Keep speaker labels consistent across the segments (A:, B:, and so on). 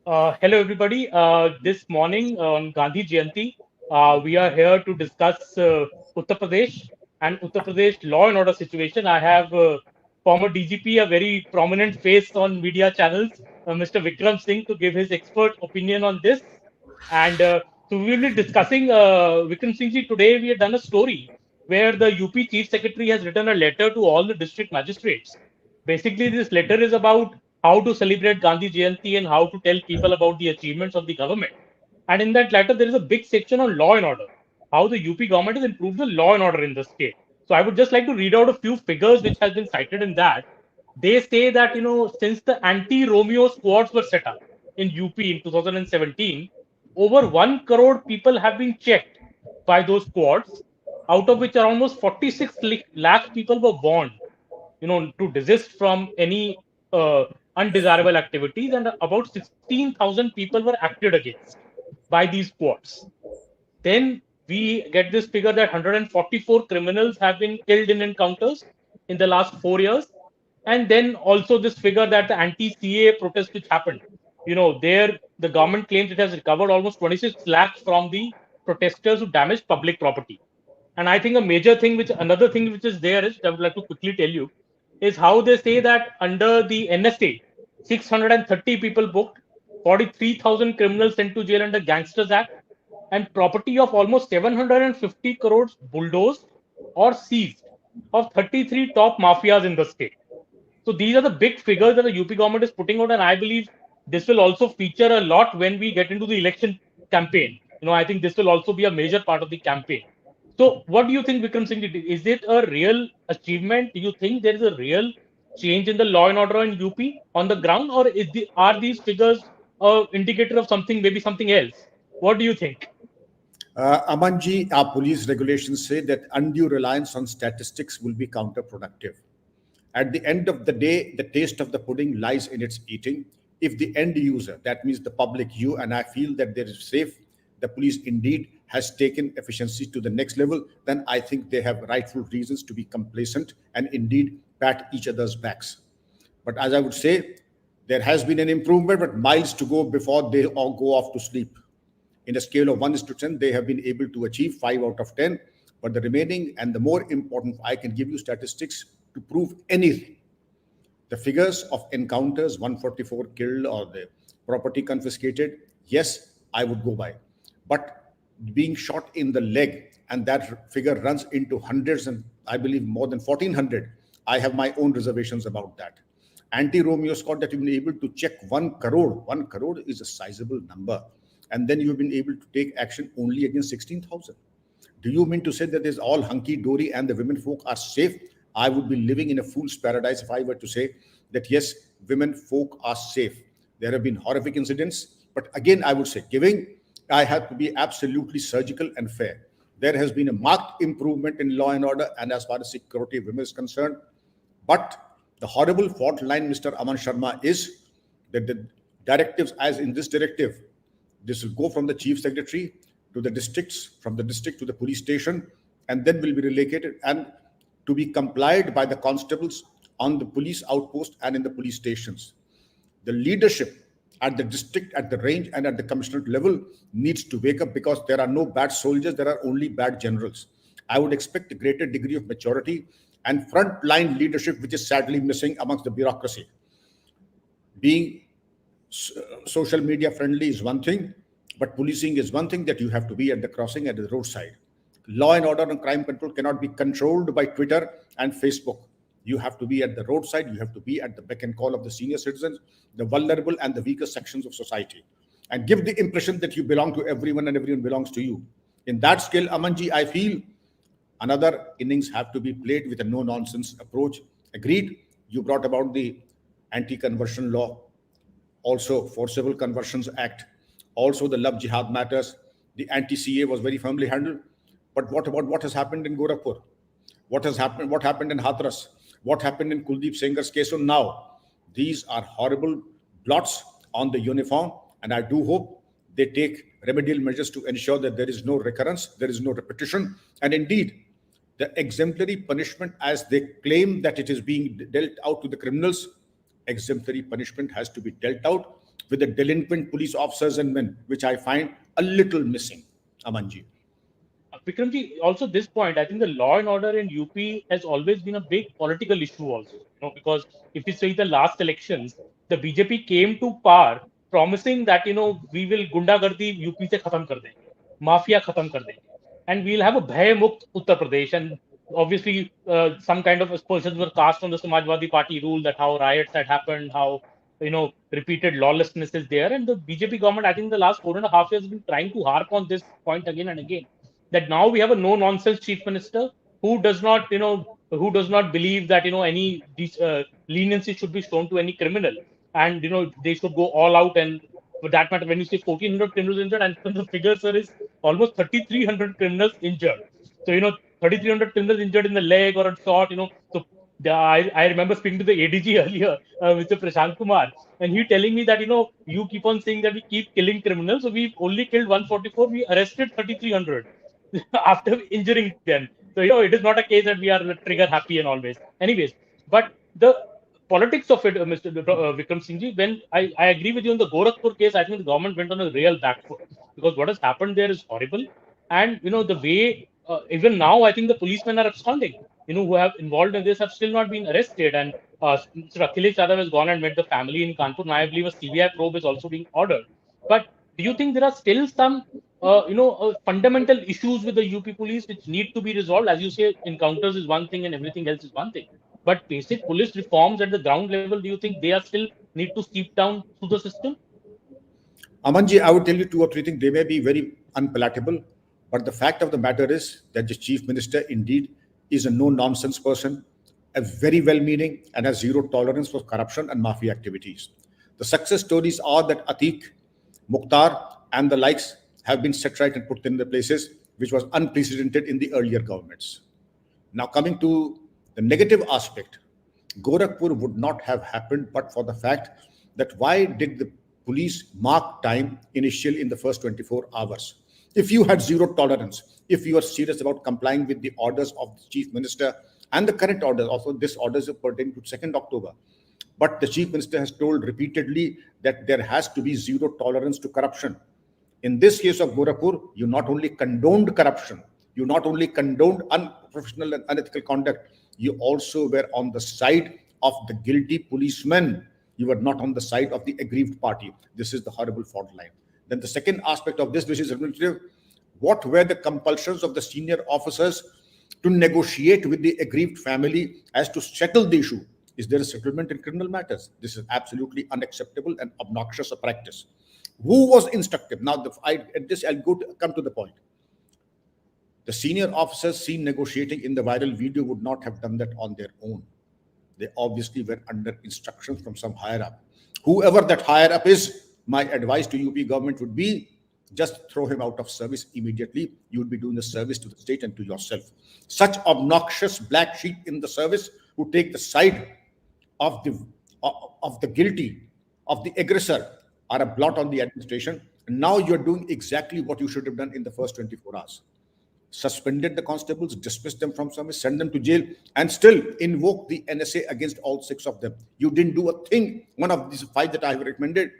A: Hello, everybody. This morning on Gandhi Jayanti, we are here to discuss Uttar Pradesh and Uttar Pradesh law and order situation. I have former DGP, a very prominent face on media channels, Mr. Vikram Singh, to give his expert opinion on this. And so we will be discussing Vikram Singh ji. Today, we have done a story where the UP Chief Secretary has written a letter to all the district magistrates. Basically, this letter is about how to celebrate Gandhi Jayanti and how to tell people about the achievements of the government. And in that letter, there is a big section on law and order, how the UP government has improved the law and order in the state. So I would just like to read out a few figures which has been cited in that. They say that, since the anti-Romeo squads were set up in UP in 2017, over 1 crore people have been checked by those squads, out of which are almost 46 lakh people were warned, to desist from any undesirable activities, and about 16,000 people were acted against by these squads. Then we get this figure that 144 criminals have been killed in encounters in the last 4 years. And then also this figure that the anti-CA protest which happened, there the government claims it has recovered almost 26 lakhs from the protesters who damaged public property. And I think a major thing, another thing which is there is, I would like to quickly tell you, is how they say that under the NSA, 630 people booked, 43,000 criminals sent to jail under Gangsters Act, and property of almost 750 crores bulldozed or seized of 33 top mafias in the state. So these are the big figures that the UP government is putting out, and I believe this will also feature a lot when we get into the election campaign. I think this will also be a major part of the campaign. So, what do you think, Vikram Singh? Is it a real achievement? Do you think there is a real change in the law and order in UP on the ground, or are these figures a indicator of something, maybe something else? What do you think?
B: Amanji, our police regulations say that undue reliance on statistics will be counterproductive. At the end of the day, the taste of the pudding lies in its eating. If the end user, that means the public, you and I, feel that there is safe, the police indeed has taken efficiency to the next level, then I think they have rightful reasons to be complacent and indeed pat each other's backs. But as I would say, there has been an improvement, but miles to go before they all go off to sleep. In a scale of 1:10, they have been able to achieve 5 out of 10. But the remaining and the more important, I can give you statistics to prove anything. The figures of encounters, 144 killed or the property confiscated, yes, I would go by. But being shot in the leg, and that figure runs into hundreds and I believe more than 1,400, I have my own reservations about that. Anti-Romeo squad that you've been able to check 1 crore. 1 crore is a sizable number. And then you've been able to take action only against 16,000. Do you mean to say that there's all hunky-dory and the women folk are safe? I would be living in a fool's paradise if I were to say that, yes, women folk are safe. There have been horrific incidents, but again, I would say, I have to be absolutely surgical and fair. There has been a marked improvement in law and order and as far as security of women is concerned. But the horrible fault line, Mr. Aman Sharma, is that the directives, as in this directive, this will go from the chief secretary to the districts, from the district to the police station, and then will be relocated and to be complied by the constables on the police outpost and in the police stations. The leadership at the district, at the range, and at the commissionerate level needs to wake up, because there are no bad soldiers, there are only bad generals. I would expect a greater degree of maturity and front-line leadership, which is sadly missing amongst the bureaucracy. Being social media friendly is one thing, but policing is one thing that you have to be at the crossing, at the roadside. Law and order and crime control cannot be controlled by Twitter and Facebook. You have to be at the roadside. You have to be at the beck and call of the senior citizens, the vulnerable and the weaker sections of society, and give the impression that you belong to everyone and everyone belongs to you. In that scale, Amanji, I feel another innings have to be played with a no-nonsense approach. Agreed, you brought about the anti-conversion law, also Forcible Conversions Act, also the Love Jihad matters. The anti-CA was very firmly handled. But what about what has happened in Gorakhpur? What happened in Hathras? What happened in Kuldeep Sengar's case? So now, these are horrible blots on the uniform, and I do hope they take remedial measures to ensure that there is no recurrence, there is no repetition, and indeed, the exemplary punishment, as they claim that it is being dealt out to the criminals, exemplary punishment has to be dealt out with the delinquent police officers and men, which I find a little missing, Amanji.
A: Vikramji, also this point, I think the law and order in UP has always been a big political issue also, because if you see the last elections, the BJP came to power promising that, we will गुंडागर्दी UP से खत्म कर देंगे, mafia खत्म कर देंगे, and we'll have a भय मुक्त Uttar Pradesh. And obviously, some kind of aspersions were cast on the Samajwadi Party rule, that how riots had happened, how repeated lawlessness is there. And the BJP government, I think the last 4.5 years, has been trying to harp on this point again and again, that now we have a no nonsense chief minister who does not believe that any leniency should be shown to any criminal, and they should go all out. And for that matter, when you say 1,400 criminals injured, and the figure, sir, is almost 3,300 criminals injured. So 3,300 criminals injured in the leg or a shot. So I remember speaking to the ADG earlier, Mr. Prashant Kumar, and he telling me that you keep on saying that we keep killing criminals, so we only killed 144, we arrested 3,300 after injuring them. So it is not a case that we are trigger happy and always. Anyways, but the politics of it, Mr. Vikram Singh ji, when I agree with you on the Gorakhpur case, I think the government went on a real back foot, because what has happened there is horrible. And the way even now, I think the policemen are absconding, who have involved in this have still not been arrested. And Mr. Akhilesh Yadav has gone and met the family in Kanpur, and I believe a CBI probe is also being ordered. But do you think there are still some fundamental issues with the UP police which need to be resolved? As you say, encounters is one thing and everything else is one thing. But basic police reforms at the ground level, do you think they are still need to seep down through the system?
B: Amanji, I would tell you two or three things. They may be very unpalatable, but the fact of the matter is that the chief minister indeed is a no-nonsense person, a very well-meaning, and has zero tolerance for corruption and mafia activities. The success stories are that Atiq, Mukhtar, and the likes have been set right and put in their places, which was unprecedented in the earlier governments. Now, coming to the negative aspect, Gorakhpur would not have happened but for the fact that why did the police mark time initially in the first 24 hours? If you had zero tolerance, if you are serious about complying with the orders of the chief minister and the current orders, also this orders are pertaining to 2nd October, but the chief minister has told repeatedly that there has to be zero tolerance to corruption. In this case of Gorakhpur, you not only condoned corruption, you not only condoned unprofessional and unethical conduct, you also were on the side of the guilty policemen. You were not on the side of the aggrieved party. This is the horrible fault line. Then the second aspect of this, which is administrative, what were the compulsions of the senior officers to negotiate with the aggrieved family as to settle the issue? Is there a settlement in criminal matters? This is absolutely unacceptable and obnoxious a practice. Who was instructed? Now, I'll come to the point. The senior officers seen negotiating in the viral video would not have done that on their own. They obviously were under instructions from some higher up. Whoever that higher up is, my advice to UP government would be just throw him out of service immediately. You would be doing a service to the state and to yourself. Such obnoxious black sheep in the service who take the side of the guilty, of the aggressor, are a blot on the administration. And now you're doing exactly what you should have done in the first 24 hours. Suspended the constables, dismissed them from service, send them to jail, and still invoke the NSA against all 6 of them. You didn't do a thing. One of these 5 that I have recommended,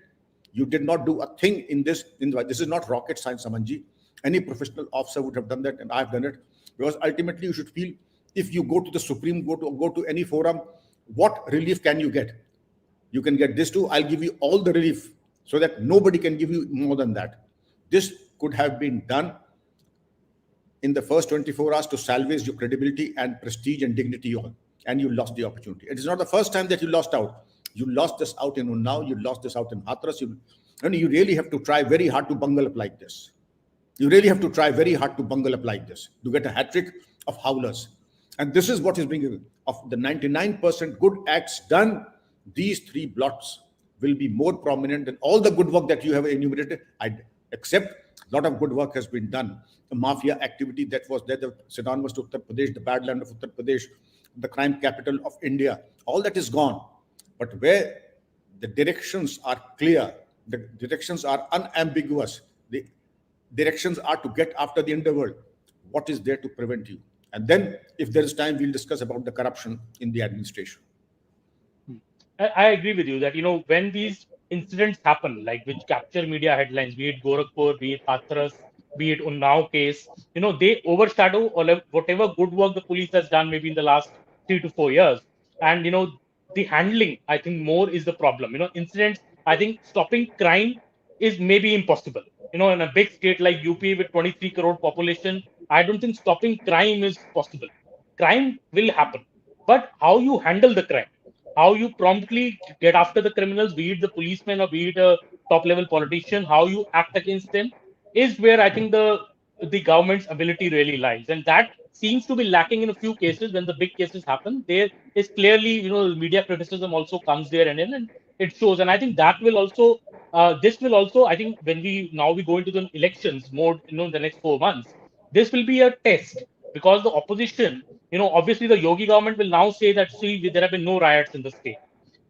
B: you did not do a thing in this. This is not rocket science, Samanji. Any professional officer would have done that, and I've done it. Because ultimately, you should feel, if you go to the Supreme Court or go to any forum, what relief can you get? You can get this too. I'll give you all the relief so that nobody can give you more than that. This could have been done in the first 24 hours to salvage your credibility and prestige and dignity, and you lost the opportunity. It is not the first time that you lost out. You lost this out in Unnao, you lost this out in Hathras, and you really have to try very hard to bungle up like this. You really have to try very hard to bungle up like this to get a hat trick of howlers. And this is what is being given. Of the 99% good acts done, these 3 blots will be more prominent than all the good work that you have enumerated. I accept a lot of good work has been done. The mafia activity that was there, the synonymous to Uttar Pradesh, the bad land of Uttar Pradesh, the crime capital of India, all that is gone. But where the directions are clear, the directions are unambiguous, the directions are to get after the underworld, what is there to prevent you? And then, if there is time, we'll discuss about the corruption in the administration.
A: I agree with you that, when these incidents happen, like which capture media headlines, be it Gorakhpur, be it Hathras, be it Unnao case, they overshadow whatever good work the police has done maybe in the last 3 to 4 years. And, the handling, I think more is the problem. Incidents, I think stopping crime is maybe impossible. In a big state like UP with 23 crore population, I don't think stopping crime is possible. Crime will happen, but how you handle the crime, how you promptly get after the criminals, be it the policeman or be it a top level politician, how you act against them is where I think the government's ability really lies. And that seems to be lacking in a few cases. When the big cases happen, there is clearly, media criticism also comes there and it shows. And I think that will also, this will also, I think, when we go into the elections mode, in the next 4 months, this will be a test, because the opposition, obviously the Yogi government will now say that, see, there have been no riots in the state.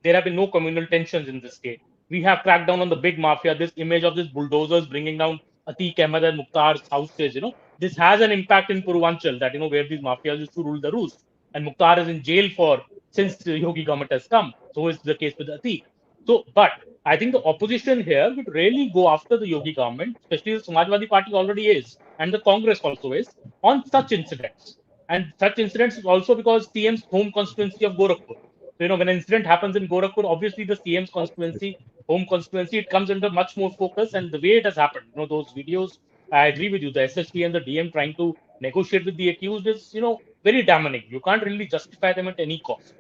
A: There have been no communal tensions in the state. We have cracked down on the big mafia. This image of this bulldozers bringing down Atiq Ahmed and Mukhtar's houses, this has an impact in Purvanchal, that, where these mafias used to rule the roost. And Mukhtar is in jail for, since the Yogi government has come. So is the case with Atiq. So, but I think the opposition here would really go after the Yogi government, especially the Samajwadi Party already is, and the Congress also is, on such incidents. And such incidents is also because CM's home constituency of Gorakhpur. So, when an incident happens in Gorakhpur, obviously the CM's constituency, home constituency, it comes under much more focus. And the way it has happened, those videos, I agree with you. The SSP and the DM trying to negotiate with the accused is, very damning. You can't really justify them at any cost.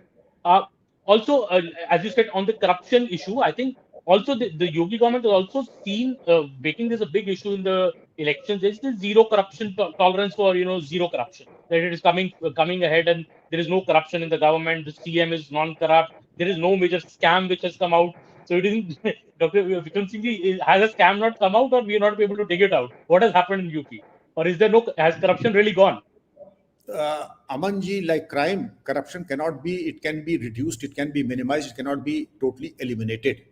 A: Uh, Also, as you said, on the corruption issue, I think also the Yogi government has also seen, making this a big issue in the elections. There's this zero corruption tolerance for, zero corruption. That it is coming ahead, and there is no corruption in the government. The CM is non-corrupt. There is no major scam which has come out. So it isn't. Dr. Vikram Singh ji, has a scam not come out, or we are not able to dig it out? What has happened in UP? Or is there no, has corruption really gone?
B: Amanji, like crime, corruption cannot be, it can be reduced, it can be minimized, it cannot be totally eliminated.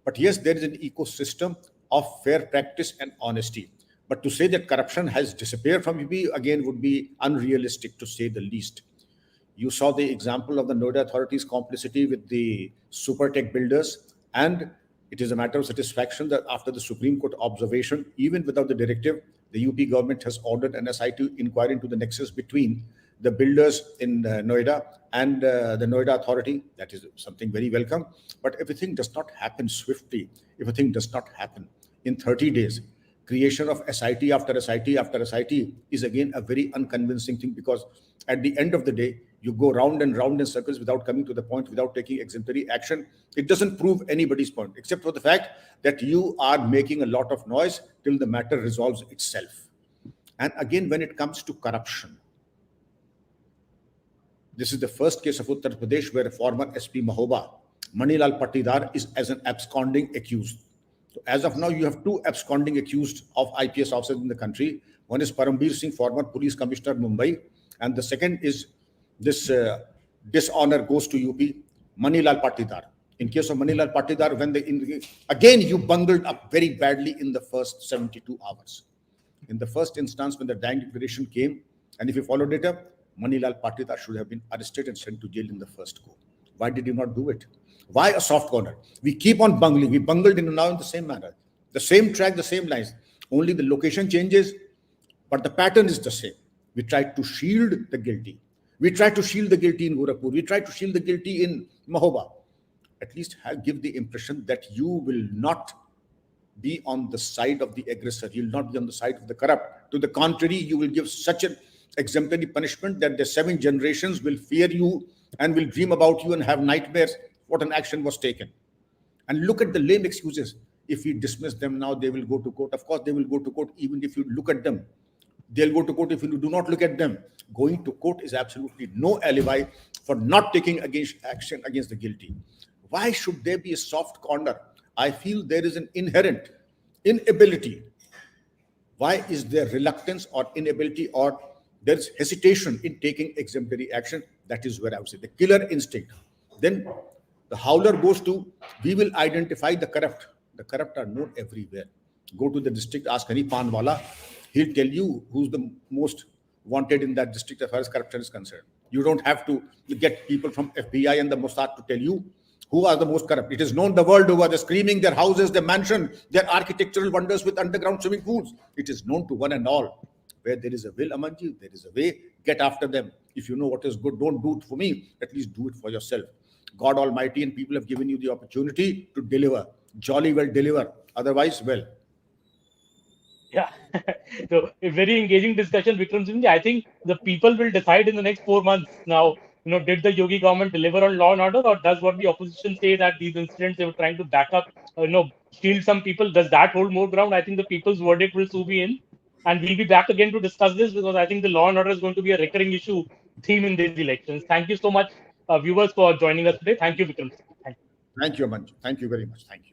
B: But yes, there is an ecosystem of fair practice and honesty. But to say that corruption has disappeared from UP again would be unrealistic, to say the least. You saw the example of the Noida authorities' complicity with the super tech builders, and it is a matter of satisfaction that after the Supreme Court observation, even without the directive, the UP government has ordered an SIT inquiry into the nexus between the builders in Noida and the Noida authority. That is something very welcome. But everything does not happen swiftly. Everything does not happen in 30 days. Creation of SIT after SIT after SIT is again a very unconvincing thing, because at the end of the day, you go round and round in circles without coming to the point, without taking exemplary action. It doesn't prove anybody's point, except for the fact that you are making a lot of noise till the matter resolves itself. And again, when it comes to corruption, this is the first case of Uttar Pradesh where a former SP Mahoba, Manilal Patidar, is as an absconding accused. So as of now, you have two absconding accused of IPS officers in the country. One is Parambir Singh, former police commissioner Mumbai, and the second is this dishonor goes to UP, Manilal Patidar. In case of Manilal Patidar, when again you bungled up very badly in the first 72 hours. In the first instance, when the dying declaration came, and if you followed it up, Manilal Patidar should have been arrested and sent to jail in the first go. Why did you not do it? Why a soft corner? We keep on bungling. We bungled now in the same manner. The same track, the same lines. Only the location changes, but the pattern is the same. We tried to shield the guilty. We tried to shield the guilty in Gorakhpur. We tried to shield the guilty in Mahoba. At least give the impression that you will not be on the side of the aggressor. You will not be on the side of the corrupt. To the contrary, you will give such an exemplary punishment that the 7 generations will fear you and will dream about you and have nightmares what an action was taken. And look at the lame excuses. If we dismiss them now, they will go to court. Of course, they will go to court even if you look at them. They'll go to court if you do not look at them. Going to court is absolutely no alibi for not taking action against the guilty. Why should there be a soft corner? I feel there is an inherent inability. Why is there reluctance or inability, or there is hesitation in taking exemplary action? That is where I would say the killer instinct. Then the howler goes to, we will identify the corrupt. The corrupt are known everywhere. Go to the district, ask any panwala, he'll tell you who's the most wanted in that district as far as corruption is concerned. You don't have to get people from FBI and the Mossad to tell you Who are the most corrupt? It is known the world over. They're screaming their houses, their mansion, their architectural wonders with underground swimming pools. It is known to one and all. Where there is a will, Amanji, there is a way. Get after them. If you know what is good, don't do it for me. At least do it for yourself. God Almighty and people have given you the opportunity to deliver. Jolly well deliver. Otherwise, well.
A: Yeah. So a very engaging discussion, Vikram Singh. I think the people will decide in the next 4 months now. Did the Yogi government deliver on law and order, or does what the opposition say that these incidents they were trying to back up, shield some people? Does that hold more ground? I think the people's verdict will soon be in, and we'll be back again to discuss this because I think the law and order is going to be a recurring issue theme in these elections. Thank you so much, viewers, for joining us today. Thank you, Vikram Singh. Thank you.
B: Thank you, Amanji. Thank you very much. Thank you.